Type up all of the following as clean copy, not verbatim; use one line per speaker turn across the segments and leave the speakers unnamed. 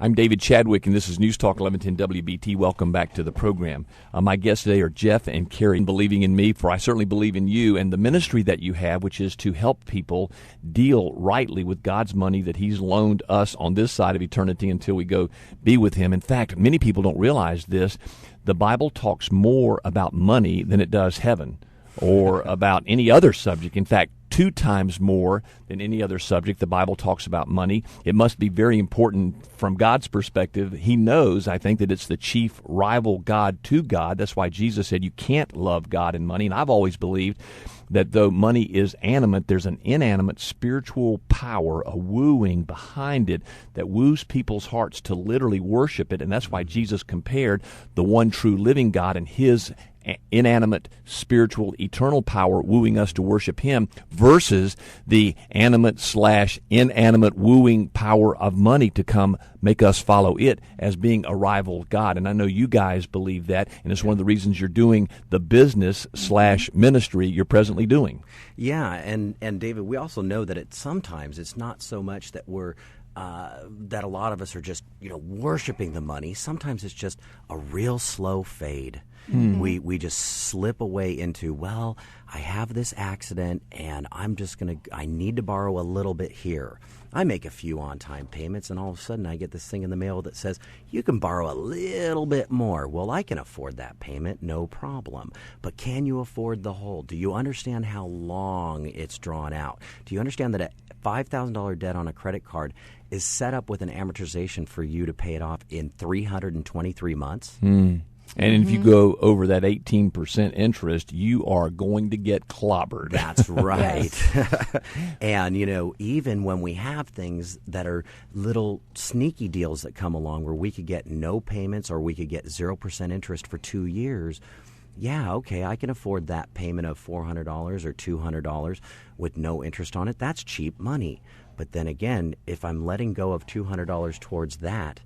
I'm David Chadwick, and this is News Talk 1110 WBT. Welcome back to the program. My guests today are Jeff and Carrie, believing in me, for I certainly believe in you, and the ministry that you have, which is to help people deal rightly with God's money that He's loaned us on this side of eternity until we go be with Him. In fact, many people don't realize this. The Bible talks more about money than it does heaven or about any other subject. In fact, 2 times more than any other subject, the Bible talks about money. It must be very important from God's perspective. He knows, I think, that it's the chief rival god to God. That's why Jesus said you can't love God and money. And I've always believed that though money is animate, there's an inanimate spiritual power, a wooing behind it that woos people's hearts to literally worship it. And that's why Jesus compared the one true living God and His inanimate, spiritual, eternal power wooing us to worship Him versus the animate/inanimate wooing power of money to come make us follow it as being a rival God. And I know you guys believe that, and it's one of the reasons you're doing the business/ministry you're presently doing.
Yeah, and David, we also know that sometimes it's not so much that we're that a lot of us are just worshiping the money. Sometimes it's just a real slow fade. Mm-hmm. We just slip away into, well, I have this accident and I need to borrow a little bit here. I make a few on-time payments and all of a sudden I get this thing in the mail that says, you can borrow a little bit more. Well, I can afford that payment, no problem. But can you afford the whole? Do you understand how long it's drawn out? Do you understand that a $5,000 debt on a credit card is set up with an amortization for you to pay it off in 323 months?
And if you go over that 18% interest, you are going to get clobbered.
That's right. And, even when we have things that are little sneaky deals that come along where we could get no payments or we could get 0% interest for 2 years, yeah, okay, I can afford that payment of $400 or $200 with no interest on it. That's cheap money. But then again, if I'm letting go of $200 towards that,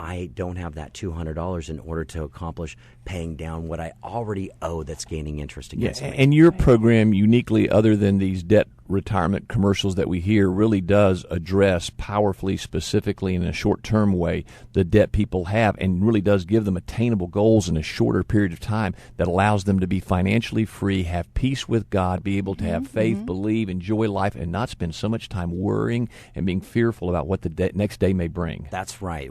I don't have that $200 in order to accomplish paying down what I already owe that's gaining interest against me.
And your program, uniquely, other than these debt retirement commercials that we hear, really does address powerfully, specifically in a short-term way, the debt people have, and really does give them attainable goals in a shorter period of time that allows them to be financially free, have peace with God, be able to have faith, believe, enjoy life, and not spend so much time worrying and being fearful about what the next day may bring.
That's right.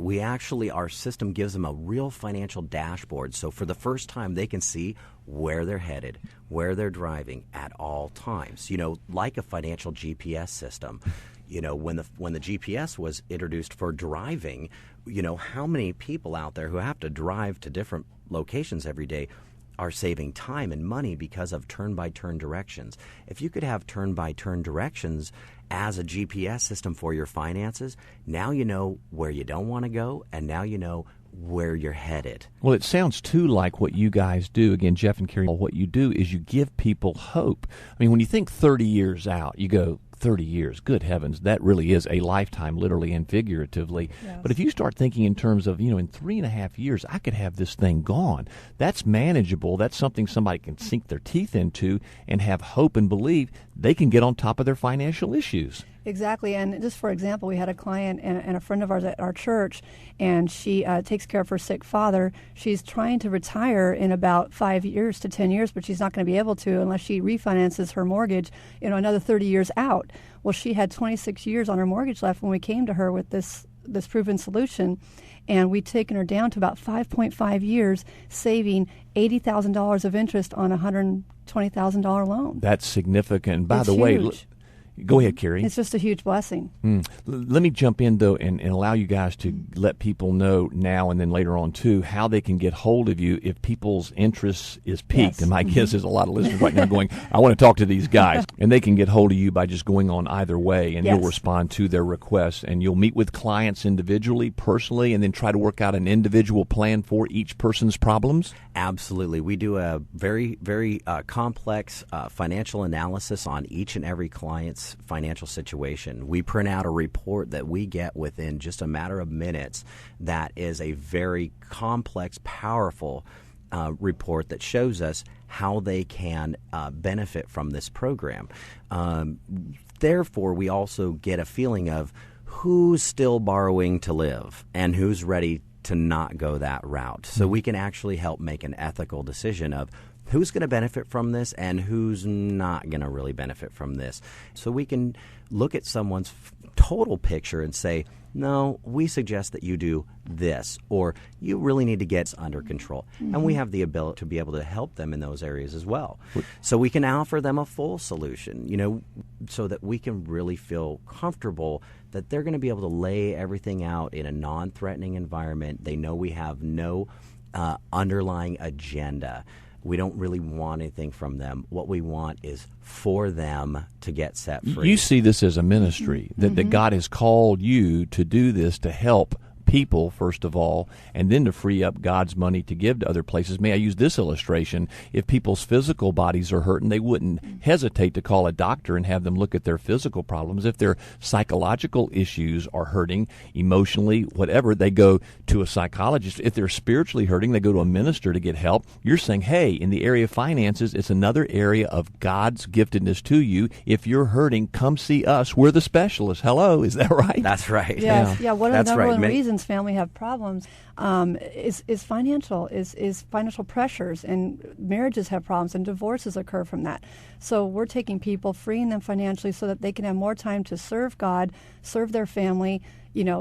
Our system gives them a real financial dashboard. So for the first time, they can see where they're headed, where they're driving at all times. Like a financial GPS system. When the GPS was introduced for driving, how many people out there who have to drive to different locations every day are saving time and money because of turn-by-turn directions. If you could have turn-by-turn directions as a GPS system for your finances, now you know where you don't want to go, and now you know where you're headed.
Well, it sounds too like what you guys do. Again, Jeff and Carrie, what you do is you give people hope. I mean, when you think 30 years out, you go, 30 years, good heavens, that really is a lifetime, literally and figuratively. Yes. But if you start thinking in terms of, in 3.5 years, I could have this thing gone. That's manageable. That's something somebody can sink their teeth into and have hope and believe they can get on top of their financial issues.
Exactly. And just for example, we had a client and a friend of ours at our church, and she takes care of her sick father. She's trying to retire in about 5 years to 10 years, but she's not going to be able to unless she refinances her mortgage, another 30 years out. Well, she had 26 years on her mortgage left when we came to her with this proven solution, and we'd taken her down to about 5.5 years, saving $80,000 of interest on a $120,000 loan.
That's significant. By the way, go ahead, Carrie.
It's just a huge blessing.
Let me jump in, though, and allow you guys to let people know now and then later on, too, how they can get hold of you if people's interest is piqued. Yes. And my guess is a lot of listeners right now going, I want to talk to these guys. And they can get hold of you by just going on either way, and you'll respond to their requests. And you'll meet with clients individually, personally, and then try to work out an individual plan for each person's problems?
Absolutely. We do a very, very complex financial analysis on each and every client's financial situation. We print out a report that we get within just a matter of minutes that is a very complex, powerful report that shows us how they can benefit from this program. Therefore, we also get a feeling of who's still borrowing to live and who's ready to not go that route. So we can actually help make an ethical decision of who's going to benefit from this and who's not going to really benefit from this. So we can look at someone's total picture and say, no, we suggest that you do this, or you really need to get under control. And we have the ability to be able to help them in those areas as well. So we can offer them a full solution, so that we can really feel comfortable that they're going to be able to lay everything out in a non-threatening environment. They know we have no underlying agenda. We don't really want anything from them. What we want is for them to get set free.
You see this as a ministry, that God has called you to do this to help people, first of all, and then to free up God's money to give to other places. May I use this illustration? If people's physical bodies are hurting, they wouldn't hesitate to call a doctor and have them look at their physical problems. If their psychological issues are hurting, emotionally, whatever, they go to a psychologist. If they're spiritually hurting, they go to a minister to get help. You're saying, hey, in the area of finances, it's another area of God's giftedness to you. If you're hurting, come see us. We're the specialists. Hello, is that right?
That's right.
Yes. Yeah. One of the number one
Many
reasons family have problems is financial pressures, and marriages have problems, and divorces occur from that. So we're taking people, freeing them financially so that they can have more time to serve God, serve their family,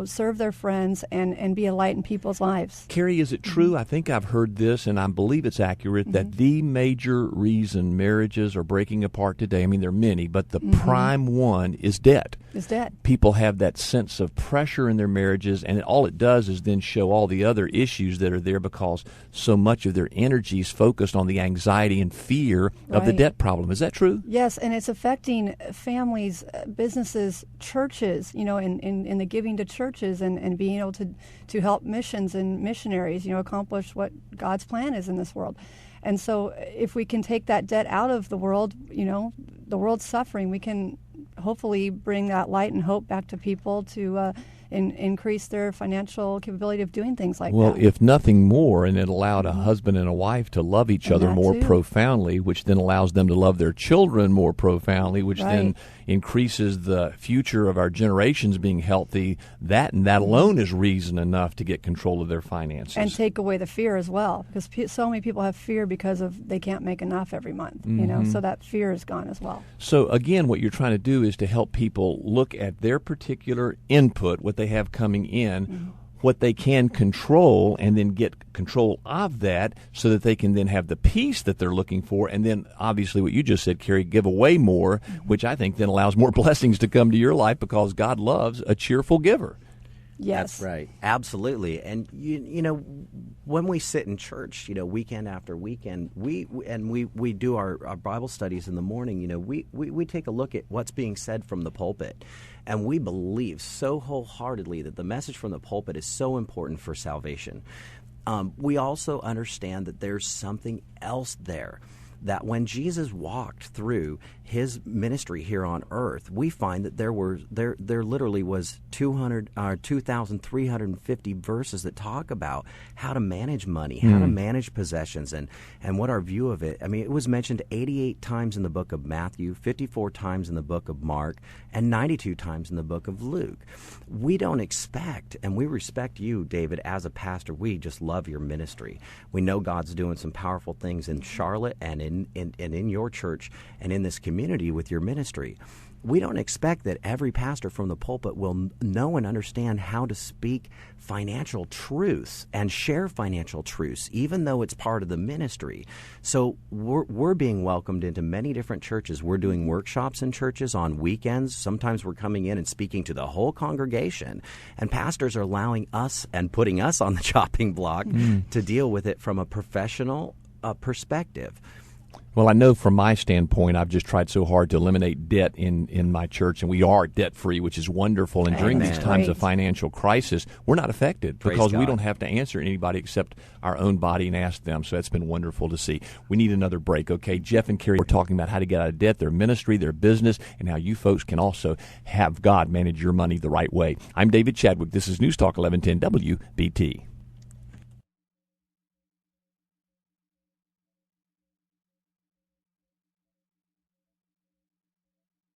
serve their friends, and be a light in people's lives.
Carrie, is it true? I think I've heard this, and I believe it's accurate, that the major reason marriages are breaking apart today, I mean, there are many, but the prime one is debt.
Is debt.
People have that sense of pressure in their marriages, and all it does is then show all the other issues that are there because so much of their energy is focused on the anxiety and fear of the debt problem. Is that true?
Yes, and it's affecting families, businesses, churches, in the giving to churches and being able to help missions and missionaries, accomplish what God's plan is in this world. And so if we can take that debt out of the world, the world's suffering, we can hopefully bring that light and hope back to people to increase their financial capability of doing things like that.
Well, if nothing more, and it allowed a husband and a wife to love each other more profoundly, which then allows them to love their children more profoundly, which then increases the future of our generations being healthy. That and that alone is reason enough to get control of their finances.
And take away the fear as well, because so many people have fear because of they can't make enough every month, so that fear is gone as well.
So again, what you're trying to do is to help people look at their particular input, what they have coming in, what they can control, and then get control of that so that they can then have the peace that they're looking for. And then obviously what you just said, Carrie, give away more, which I think then allows more blessings to come to your life because God loves a cheerful giver.
Yes.
That's right. Absolutely. And when we sit in church, weekend after weekend, we do our Bible studies in the morning, we take a look at what's being said from the pulpit. And we believe so wholeheartedly that the message from the pulpit is so important for salvation. We also understand that there's something else there, that when Jesus walked through his ministry here on earth, we find that there literally was 2,350 verses that talk about how to manage money, how to manage possessions, and what our view of it. I mean, it was mentioned 88 times in the book of Matthew, 54 times in the book of Mark, and 92 times in the book of Luke. We don't expect, and we respect you, David, as a pastor. We just love your ministry. We know God's doing some powerful things in Charlotte and in your church and in this community with your ministry. We don't expect that every pastor from the pulpit will know and understand how to speak financial truths and share financial truths, even though it's part of the ministry. So we're being welcomed into many different churches. We're doing workshops in churches on weekends. Sometimes we're coming in and speaking to the whole congregation, and pastors are allowing us and putting us on the chopping block to deal with it from a professional perspective.
Well, I know from my standpoint, I've just tried so hard to eliminate debt in my church, and we are debt-free, which is wonderful. And during these times of financial crisis, we're not affected because we don't have to answer anybody except our own body and ask them. So that's been wonderful to see. We need another break, okay? Jeff and Carrie, we're talking about how to get out of debt, their ministry, their business, and how you folks can also have God manage your money the right way. I'm David Chadwick. This is News Talk 1110 WBT.